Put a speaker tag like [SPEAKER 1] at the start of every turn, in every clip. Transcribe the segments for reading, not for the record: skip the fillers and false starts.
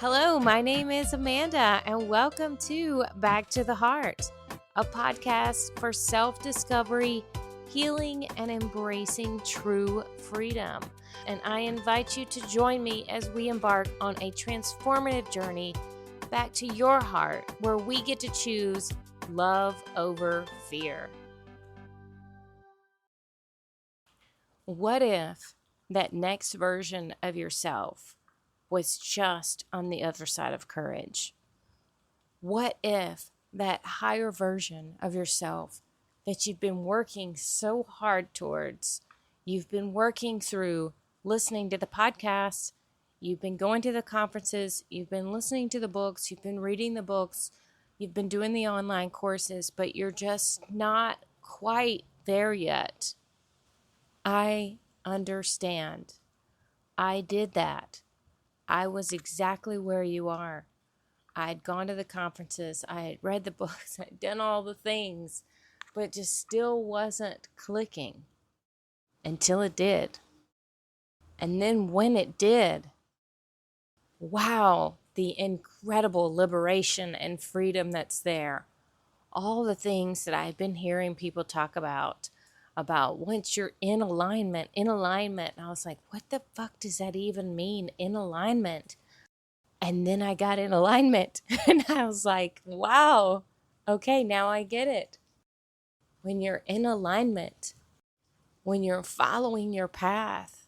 [SPEAKER 1] Hello, my name is Amanda, and welcome to Back to the Heart, a podcast for self-discovery, healing, and embracing true freedom. And I invite you to join me as we embark on a transformative journey back to your heart, where we get to choose love over fear. What if that next version of yourself was just on the other side of courage? What if that higher version of yourself that you've been working so hard towards, you've been working through listening to the podcasts, you've been going to the conferences, you've been listening to the books, you've been reading the books, you've been doing the online courses, but you're just not quite there yet? I understand. I did that. I was exactly where you are. I had gone to the conferences, I had read the books, I'd done all the things, but it just still wasn't clicking until it did. And then when it did, wow, the incredible liberation and freedom that's there. All the things that I've been hearing people talk about once you're in alignment. And I was like, what the fuck does that even mean, in alignment? And then I got in alignment and I was like, wow, okay, now I get it. When you're in alignment, when you're following your path,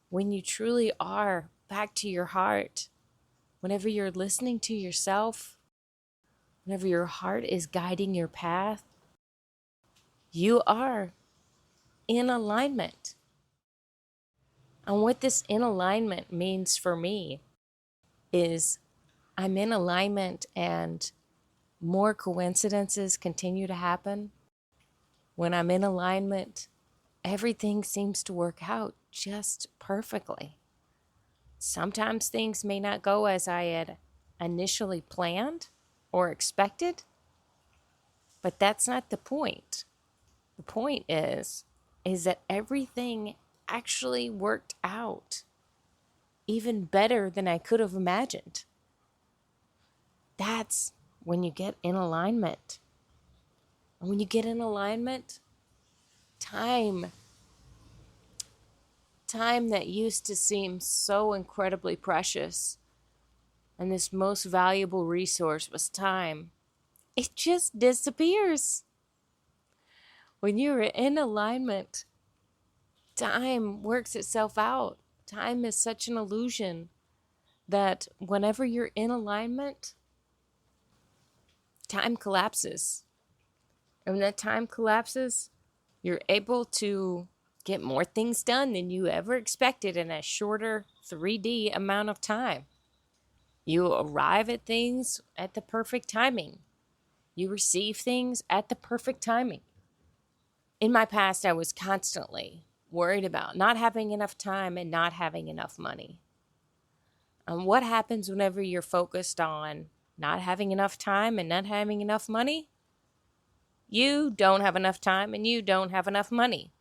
[SPEAKER 1] when you truly are back to your heart, whenever you're listening to yourself, whenever your heart is guiding your path, you are in alignment. And what this in alignment means for me is I'm in alignment and more coincidences continue to happen. When I'm in alignment, everything seems to work out just perfectly. Sometimes things may not go as I had initially planned or expected, but that's not the point. The point is that everything actually worked out even better than I could have imagined. That's when you get in alignment. And when you get in alignment, time that used to seem so incredibly precious, and this most valuable resource was time, it just disappears. When you're in alignment, time works itself out. Time is such an illusion that whenever you're in alignment, time collapses. And when that time collapses, you're able to get more things done than you ever expected in a shorter 3D amount of time. You arrive at things at the perfect timing. You receive things at the perfect timing. In my past, I was constantly worried about not having enough time and not having enough money. And what happens whenever you're focused on not having enough time and not having enough money? You don't have enough time and you don't have enough money.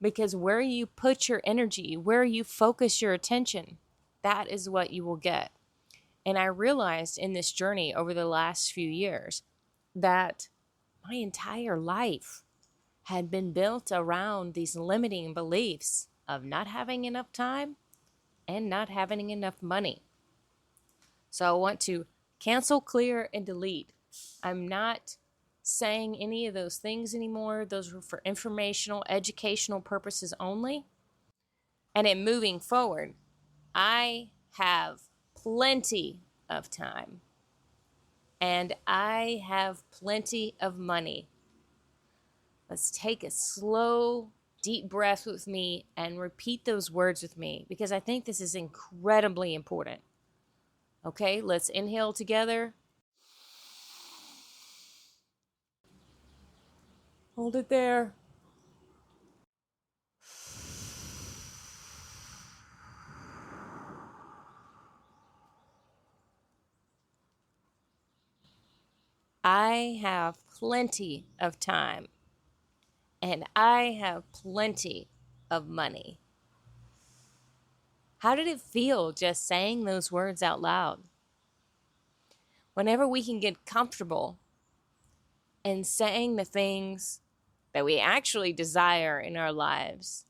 [SPEAKER 1] Because where you put your energy, where you focus your attention, that is what you will get. And I realized in this journey over the last few years that my entire life had been built around these limiting beliefs of not having enough time and not having enough money. So I want to cancel, clear, and delete. I'm not saying any of those things anymore. Those were for informational, educational purposes only. And in moving forward, I have plenty of time and I have plenty of money. Let's take a slow, deep breath with me and repeat those words with me, because I think this is incredibly important. Okay, let's inhale together. Hold it there. I have plenty of time and I have plenty of money. How did it feel just saying those words out loud? Whenever we can get comfortable in saying the things that we actually desire in our lives,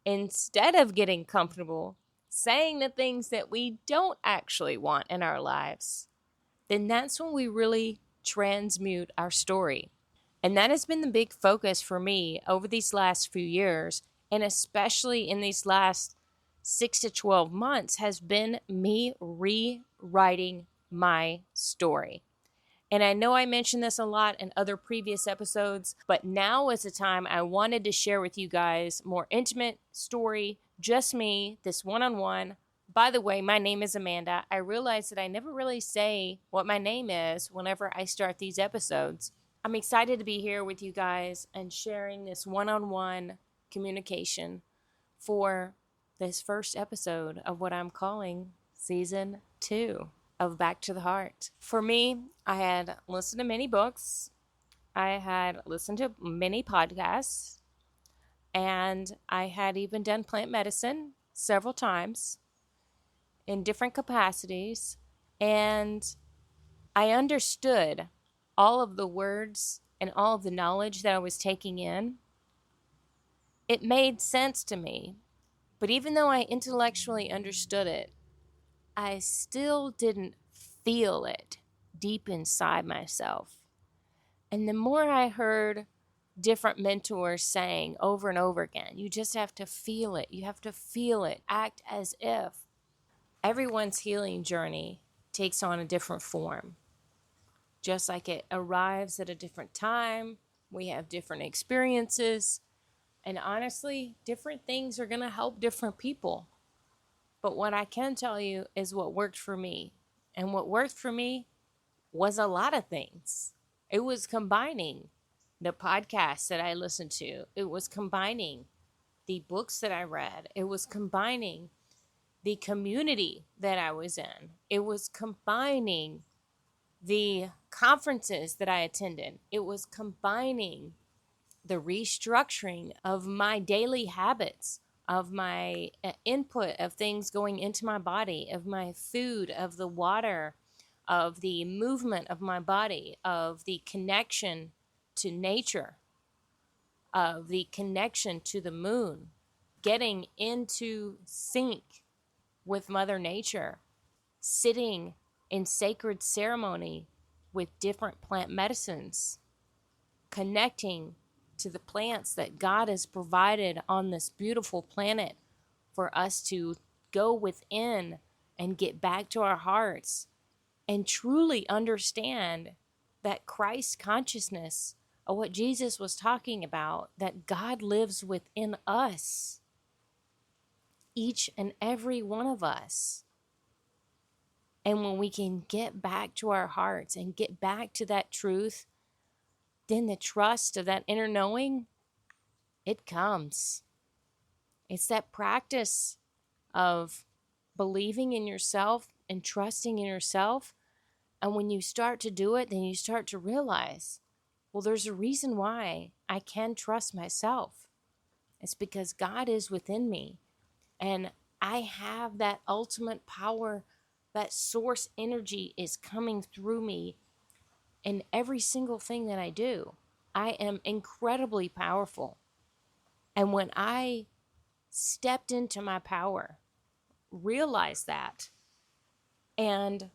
[SPEAKER 1] instead of getting comfortable saying the things that we don't actually want in our lives, then that's when we really transmute our story. And that has been the big focus for me over these last few years, and especially in these last 6 to 12 months, has been me rewriting my story. And I know I mentioned this a lot in other previous episodes, but now is the time I wanted to share with you guys more intimate story, just me, this one-on-one. By the way, my name is Amanda. I realize that I never really say what my name is whenever I start these episodes. I'm excited to be here with you guys and sharing this one-on-one communication for this first episode of what I'm calling Season 2 of Back to the Heart. For me, I had listened to many books, I had listened to many podcasts, and I had even done plant medicine several times in different capacities, and I understood all of the words and all of the knowledge that I was taking in. It made sense to me, but even though I intellectually understood it, I still didn't feel it deep inside myself. And the more I heard different mentors saying over and over again, you just have to feel it. You have to feel it. Act as if. Everyone's healing journey takes on a different form. Just like it arrives at a different time, we have different experiences. And honestly, different things are going to help different people. But what I can tell you is what worked for me. And what worked for me was a lot of things. It was combining the podcasts that I listened to. It was combining the books that I read. It was combining the community that I was in. It was combining the conferences that I attended. It was combining the restructuring of my daily habits, of my input of things going into my body, of my food, of the water, of the movement of my body, of the connection to nature, of the connection to the moon, getting into sync with Mother Nature, sitting in sacred ceremony with different plant medicines, connecting to the plants that God has provided on this beautiful planet for us to go within and get back to our hearts and truly understand that Christ consciousness of what Jesus was talking about, that God lives within us, each and every one of us. And when we can get back to our hearts and get back to that truth, then the trust of that inner knowing, it comes. It's that practice of believing in yourself and trusting in yourself. And when you start to do it, then you start to realize, well, there's a reason why I can trust myself. It's because God is within me. And I have that ultimate power. That source energy is coming through me in every single thing that I do. I am incredibly powerful. And when I stepped into my power, realized that, and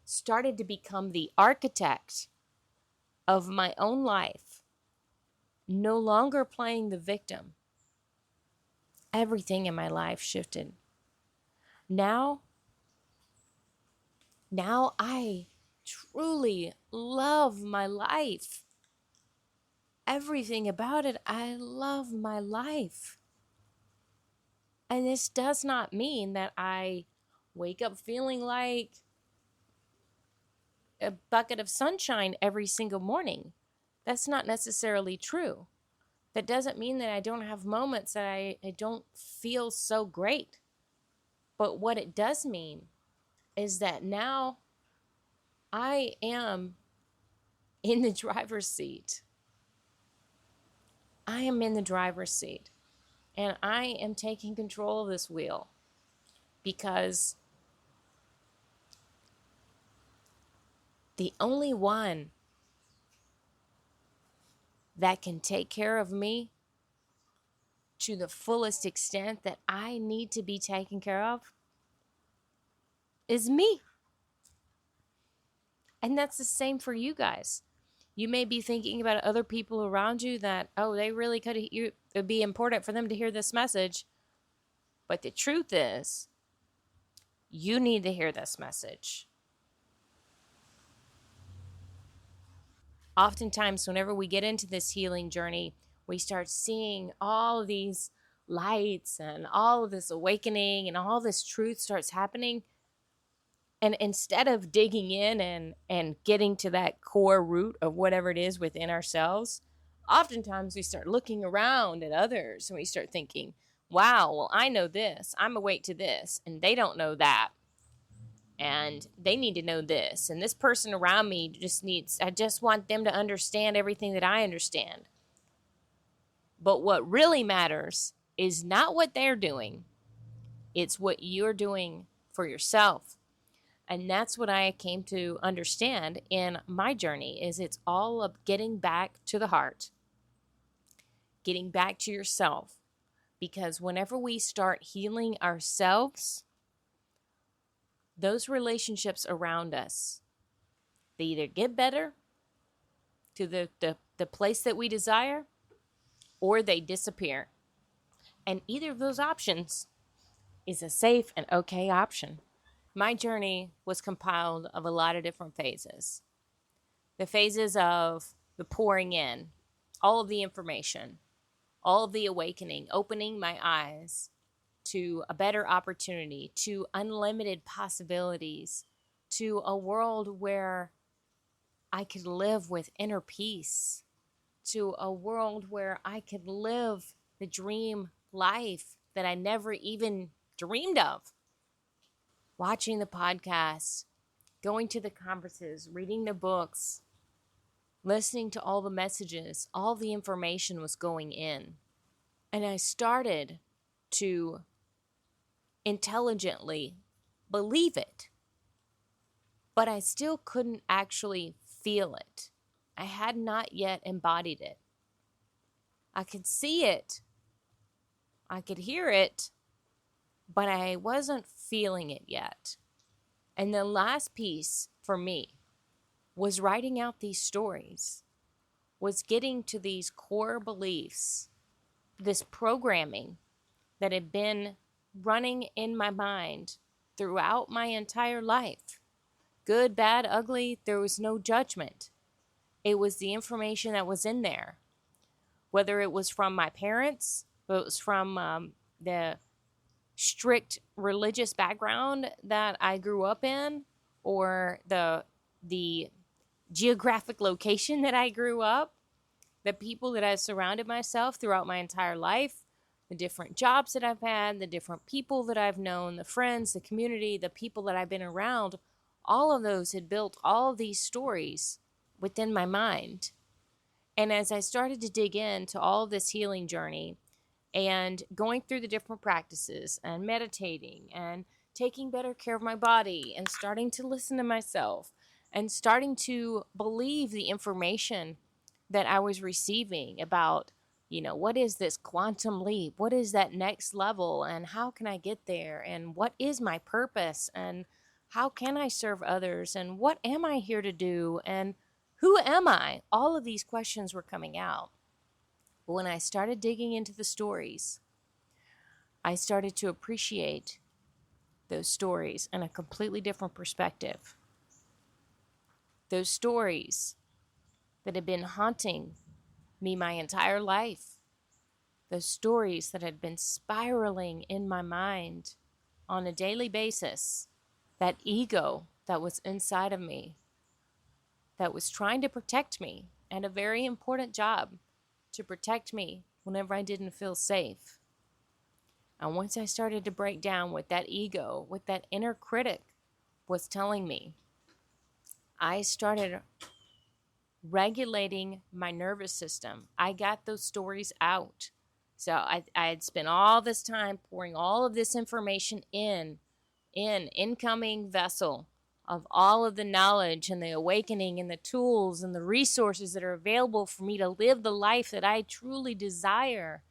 [SPEAKER 1] started to become the architect of my own life, no longer playing the victim, everything in my life shifted. Now I truly love my life. Everything about it, I love my life. And this does not mean that I wake up feeling like a bucket of sunshine every single morning. That's not necessarily true. That doesn't mean that I don't have moments that I don't feel so great. But what it does mean is that now I am in the driver's seat. I am in the driver's seat. And I am taking control of this wheel. because the only one that can take care of me to the fullest extent that I need to be taken care of is me. And that's the same for you guys. You may be thinking about other people around you that, oh, they really could, it'd be important for them to hear this message. But the truth is, you need to hear this message. Oftentimes, whenever we get into this healing journey, we start seeing all of these lights and all of this awakening and all this truth starts happening. And instead of digging in and getting to that core root of whatever it is within ourselves, oftentimes we start looking around at others and we start thinking, wow, well, I know this. I'm awake to this. And they don't know that. And they need to know this. And this person around me I just want them to understand everything that I understand. But what really matters is not what they're doing. It's what you're doing for yourself. And that's what I came to understand in my journey is it's all of getting back to the heart, getting back to yourself. Because whenever we start healing ourselves, those relationships around us, they either get better to the place that we desire or they disappear. And either of those options is a safe and okay option. My journey was compiled of a lot of different phases. The phases of the pouring in, all of the information, all of the awakening, opening my eyes to a better opportunity, to unlimited possibilities, to a world where I could live with inner peace, to a world where I could live the dream life that I never even dreamed of. Watching the podcasts, going to the conferences, reading the books, listening to all the messages, all the information was going in. And I started to intelligently believe it, but I still couldn't actually feel it. I had not yet embodied it. I could see it, I could hear it, but I wasn't feeling it yet. And the last piece for me was writing out these stories, was getting to these core beliefs, this programming that had been running in my mind throughout my entire life. Good, bad, ugly, there was no judgment. It was the information that was in there. Whether it was from my parents, it was from the strict religious background that I grew up in, or the geographic location that I grew up, the people that I surrounded myself throughout my entire life, the different jobs that I've had, the different people that I've known, the friends, the community, the people that I've been around, all of those had built all of these stories within my mind. And as I started to dig into all of this healing journey and going through the different practices and meditating and taking better care of my body and starting to listen to myself and starting to believe the information that I was receiving about, what is this quantum leap? What is that next level? And how can I get there? And what is my purpose? And how can I serve others? And what am I here to do? And who am I? All of these questions were coming out. But when I started digging into the stories, I started to appreciate those stories in a completely different perspective. Those stories that had been haunting me my entire life. Those stories that had been spiraling in my mind on a daily basis. That ego that was inside of me that was trying to protect me, and a very important job to protect me whenever I didn't feel safe. And once I started to break down what that ego, what that inner critic was telling me, I started regulating my nervous system. I got those stories out. So I had spent all this time pouring all of this information in incoming vessel of all of the knowledge and the awakening and the tools and the resources that are available for me to live the life that I truly desire.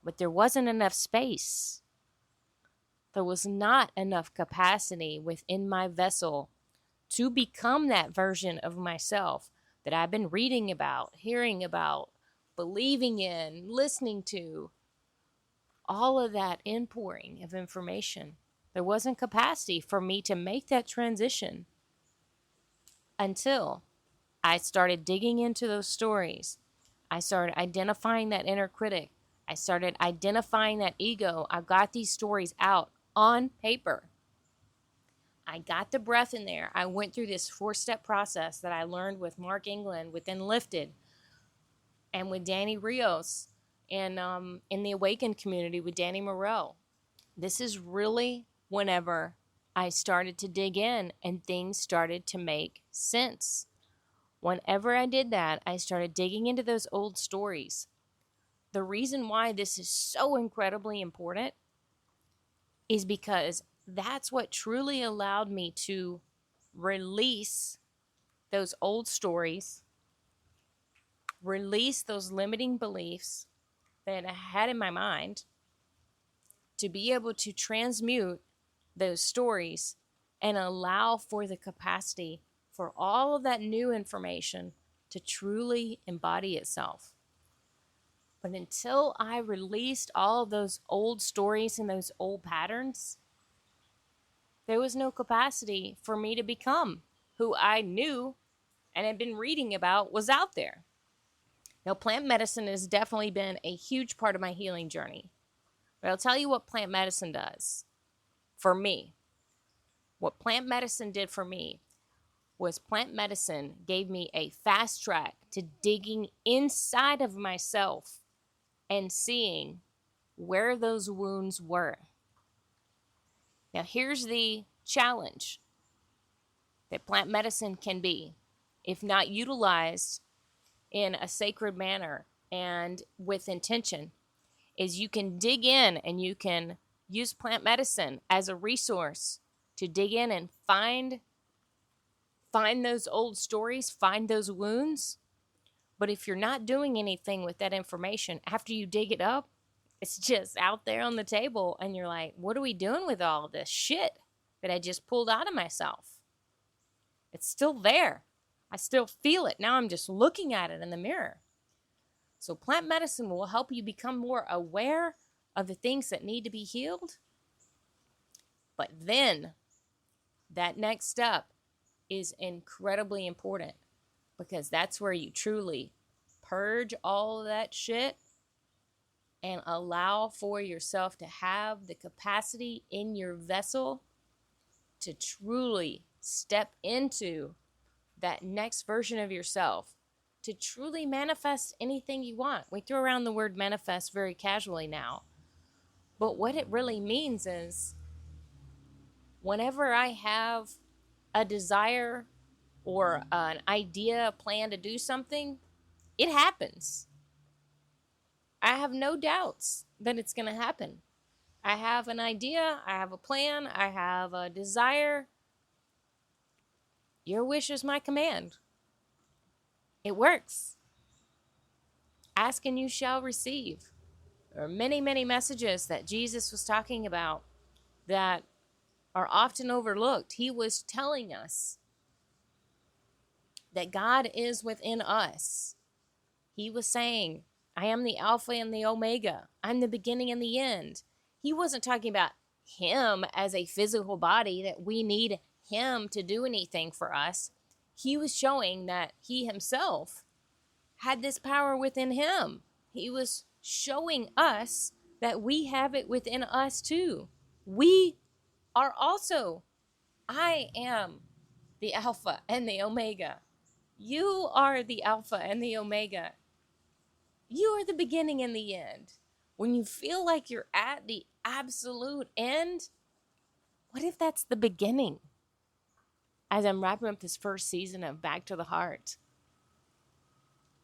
[SPEAKER 1] But there wasn't enough space. There was not enough capacity within my vessel to become that version of myself that I've been reading about, hearing about, believing in, listening to. All of that inpouring of information. There wasn't capacity for me to make that transition until I started digging into those stories. I started identifying that inner critic. I started identifying that ego. I got these stories out on paper. I got the breath in there. I went through this 4-step process that I learned with Mark England within Lifted and with Danny Rios and in the Awakened community with Danny Moreau. This is really whenever I started to dig in and things started to make sense. Whenever I did that, I started digging into those old stories. The reason why this is so incredibly important is because that's what truly allowed me to release those old stories, release those limiting beliefs that I had in my mind, to be able to transmute those stories and allow for the capacity for all of that new information to truly embody itself. But until I released all of those old stories and those old patterns, there was no capacity for me to become who I knew and had been reading about was out there. Now, plant medicine has definitely been a huge part of my healing journey. But I'll tell you what plant medicine does for me. What plant medicine did for me was plant medicine gave me a fast track to digging inside of myself and seeing where those wounds were. Now, here's the challenge that plant medicine can be, if not utilized in a sacred manner and with intention, is you can dig in and you can use plant medicine as a resource to dig in and find those old stories, find those wounds. But if you're not doing anything with that information after you dig it up, it's just out there on the table and you're like, what are we doing with all this shit that I just pulled out of myself? It's still there. I still feel it. Now I'm just looking at it in the mirror. So plant medicine will help you become more aware of the things that need to be healed. But then that next step is incredibly important, because that's where you truly purge all of that shit and allow for yourself to have the capacity in your vessel to truly step into that next version of yourself, to truly manifest anything you want. We throw around the word manifest very casually now, but what it really means is whenever I have a desire or an idea, a plan to do something, it happens. I have no doubts that it's going to happen. I have an idea, I have a plan, I have a desire. Your wish is my command. It works. Ask and you shall receive. There are many, many messages that Jesus was talking about that are often overlooked. He was telling us that God is within us. He was saying, I am the Alpha and the Omega. I'm the beginning and the end. He wasn't talking about him as a physical body, that we need him to do anything for us. He was showing that he himself had this power within him. He was showing us that we have it within us too. We are also, I am the Alpha and the Omega. You are the Alpha and the Omega. You are the beginning and the end. When you feel like you're at the absolute end, what if that's the beginning? As I'm wrapping up this first season of Back to the Heart,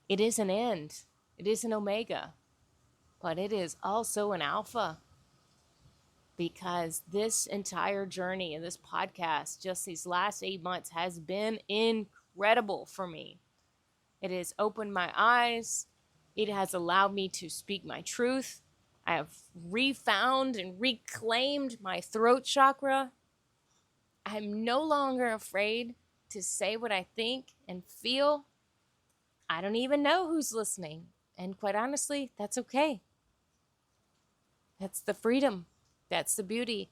[SPEAKER 1] it is an end. It is an Omega, but it is also an Alpha. because this entire journey and this podcast, just these last 8 months, has been incredible for me. It has opened my eyes. It has allowed me to speak my truth. I have refound and reclaimed my throat chakra. I'm no longer afraid to say what I think and feel. I don't even know who's listening. And quite honestly, that's okay. That's the freedom. That's the beauty.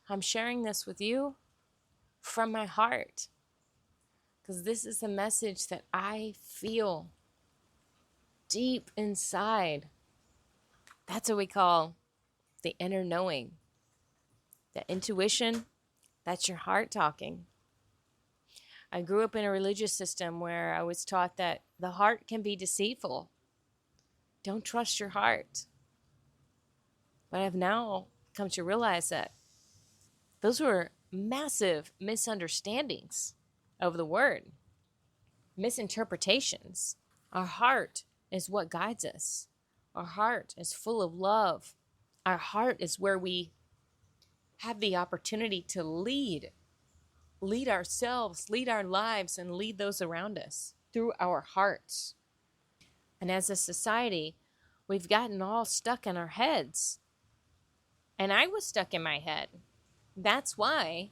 [SPEAKER 1] I'm sharing this with you from my heart because this is a message that I feel deep inside. That's what we call the inner knowing, the intuition. That's your heart talking. I grew up in a religious system where I was taught that the heart can be deceitful. Don't trust your heart. But I've now come to realize that those were massive misunderstandings of the word, misinterpretations. Our heart is what guides us. Our heart is full of love. Our heart is where we have the opportunity to lead ourselves, lead our lives, and lead those around us through our hearts. And as a society, we've gotten all stuck in our heads. And I was stuck in my head. That's why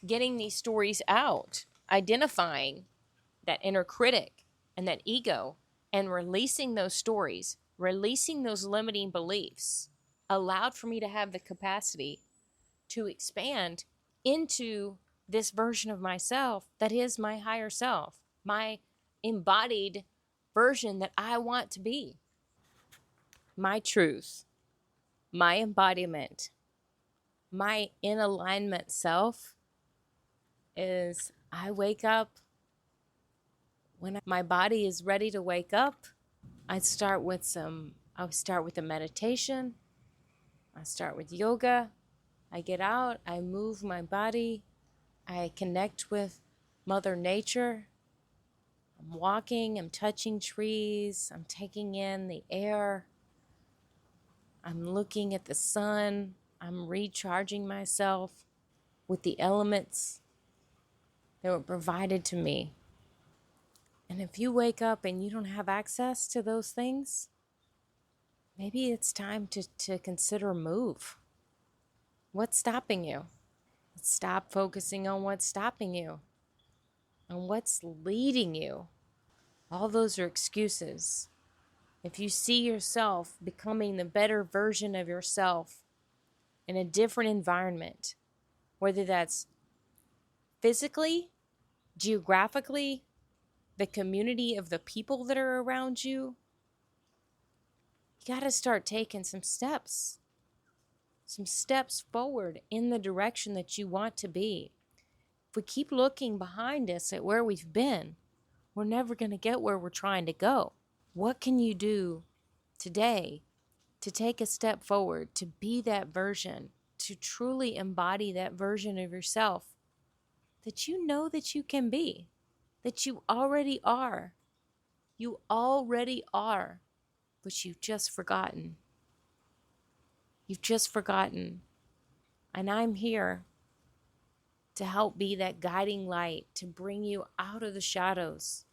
[SPEAKER 1] getting these stories out, identifying that inner critic and that ego, and releasing those stories, releasing those limiting beliefs, allowed for me to have the capacity to expand into this version of myself that is my higher self, my embodied version that I want to be. My truth, my embodiment, my in alignment self is I wake up when my body is ready to wake up. I start with a meditation. I start with yoga. I get out, I move my body. I connect with Mother Nature. I'm walking, I'm touching trees, I'm taking in the air. I'm looking at the sun. I'm recharging myself with the elements that were provided to me. And if you wake up and you don't have access to those things, maybe it's time to consider a move. What's stopping you? Stop focusing on what's stopping you, on what's leading you. All those are excuses. If you see yourself becoming the better version of yourself in a different environment, whether that's physically, geographically, the community of the people that are around you, you got to start taking some steps forward in the direction that you want to be. If we keep looking behind us at where we've been, we're never going to get where we're trying to go. What can you do today to take a step forward, to be that version, to truly embody that version of yourself that you know that you can be, that you already are? You already are, but you've just forgotten. You've just forgotten. And I'm here to help be that guiding light, to bring you out of the shadows,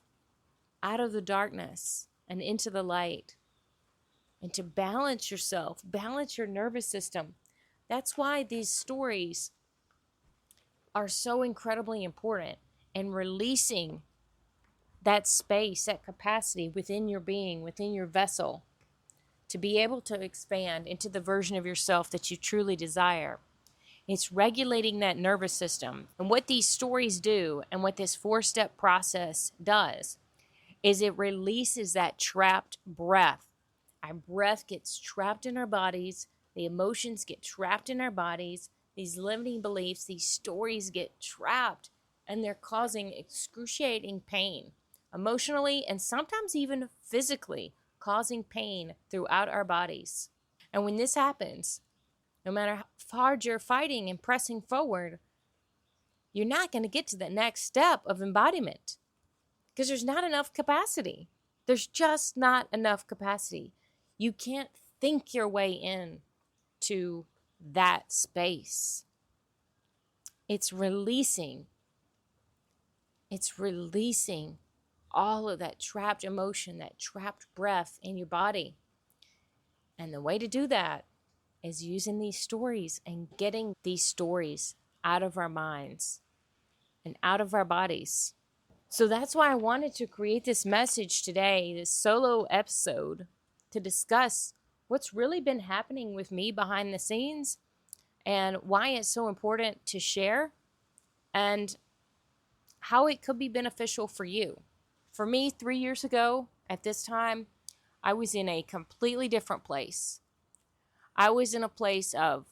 [SPEAKER 1] out of the darkness, and into the light. And to balance yourself, balance your nervous system. That's why these stories are so incredibly important, and releasing that space, that capacity within your being, within your vessel, to be able to expand into the version of yourself that you truly desire. It's regulating that nervous system. And what these stories do, and what this 4-step process does, is it releases that trapped breath. Our breath gets trapped in our bodies. The emotions get trapped in our bodies. These limiting beliefs, these stories get trapped, and they're causing excruciating pain, emotionally and sometimes even physically, causing pain throughout our bodies. And when this happens, no matter how hard you're fighting and pressing forward, you're not going to get to the next step of embodiment because there's not enough capacity. There's just not enough capacity. You can't think your way in to that space. It's releasing. It's releasing all of that trapped emotion, that trapped breath in your body. And the way to do that is using these stories and getting these stories out of our minds and out of our bodies. So that's why I wanted to create this message today, this solo episode, to discuss what's really been happening with me behind the scenes and why it's so important to share and how it could be beneficial for you. For me, 3 years ago, at this time, I was in a completely different place. I was in a place of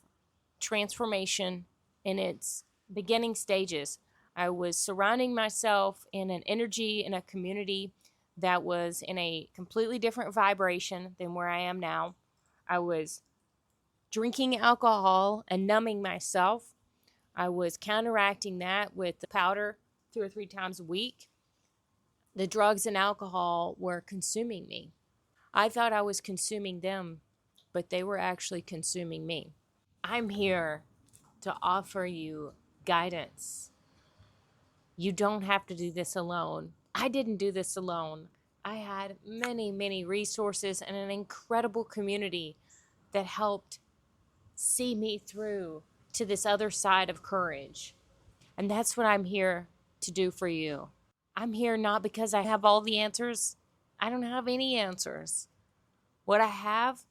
[SPEAKER 1] transformation in its beginning stages. I was surrounding myself in an energy, in a community that was in a completely different vibration than where I am now. I was drinking alcohol and numbing myself. I was counteracting that with the powder 2 or 3 times a week. The drugs and alcohol were consuming me. I thought I was consuming them, but they were actually consuming me. I'm here to offer you guidance. You don't have to do this alone. I didn't do this alone. I had many, many resources and an incredible community that helped see me through to this other side of courage. And that's what I'm here to do for you. I'm here not because I have all the answers. I don't have any answers. What I have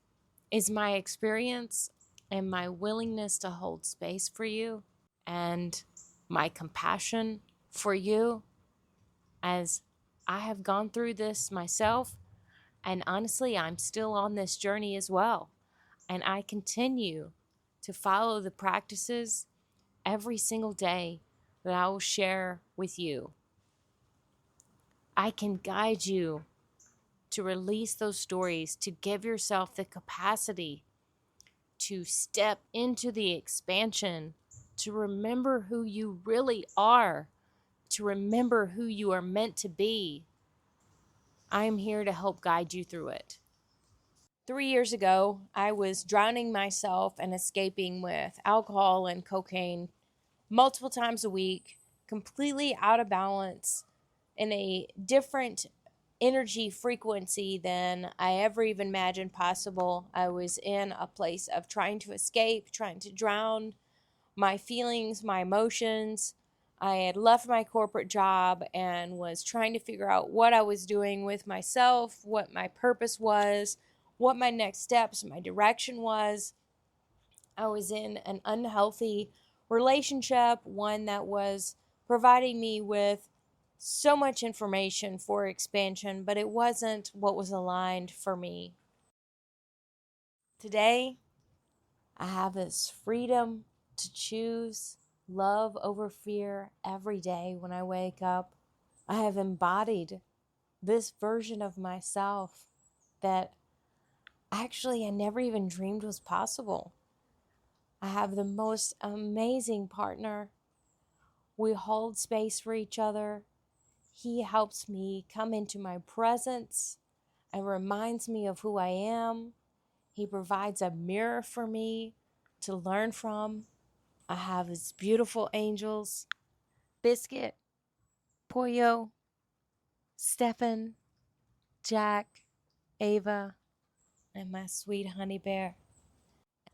[SPEAKER 1] is my experience and my willingness to hold space for you and my compassion for you as I have gone through this myself. And honestly, I'm still on this journey as well. And I continue to follow the practices every single day that I will share with you. I can guide you to release those stories, to give yourself the capacity to step into the expansion, to remember who you really are, to remember who you are meant to be. I am here to help guide you through it. 3 years ago, I was drowning myself and escaping with alcohol and cocaine multiple times a week, completely out of balance, in a different energy frequency than I ever even imagined possible. I was in a place of trying to escape, trying to drown my feelings, my emotions. I had left my corporate job and was trying to figure out what I was doing with myself, what my purpose was, what my next steps, my direction was. I was in an unhealthy relationship, one that was providing me with so much information for expansion, but it wasn't what was aligned for me. Today, I have this freedom to choose love over fear every day when I wake up. I have embodied this version of myself that actually I never even dreamed was possible. I have the most amazing partner. We hold space for each other. He helps me come into my presence and reminds me of who I am. He provides a mirror for me to learn from. I have his beautiful angels, Biscuit, Pollo, Stefan, Jack, Ava, and my sweet honey bear.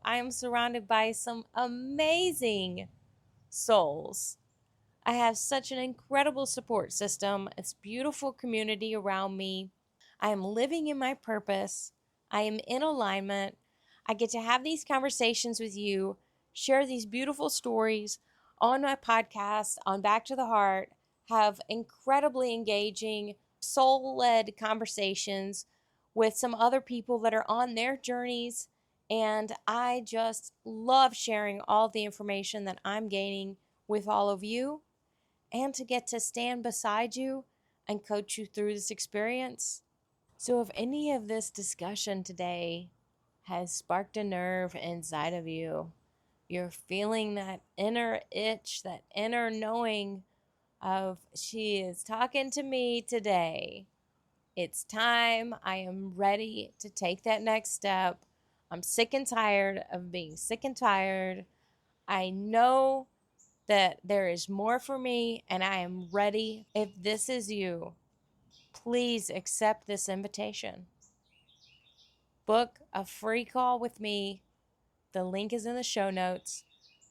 [SPEAKER 1] I am surrounded by some amazing souls. I have such an incredible support system. It's beautiful community around me. I am living in my purpose. I am in alignment. I get to have these conversations with you, share these beautiful stories on my podcast on Back to the Heart, have incredibly engaging, soul-led conversations with some other people that are on their journeys. And I just love sharing all the information that I'm gaining with all of you and to get to stand beside you and coach you through this experience. So if any of this discussion today has sparked a nerve inside of you, you're feeling that inner itch, that inner knowing of she is talking to me today. It's time. I am ready to take that next step. I'm sick and tired of being sick and tired. I know that there is more for me and I am ready. If this is you, please accept this invitation. Book a free call with me. The link is in the show notes.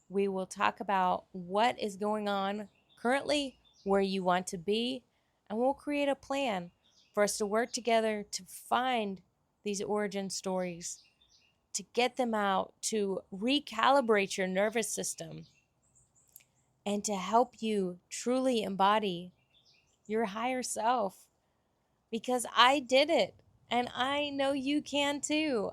[SPEAKER 1] We will talk about what is going on currently, where you want to be, and we'll create a plan for us to work together to find these origin stories, to get them out, to recalibrate your nervous system, and to help you truly embody your higher self. Because I did it, and I know you can too.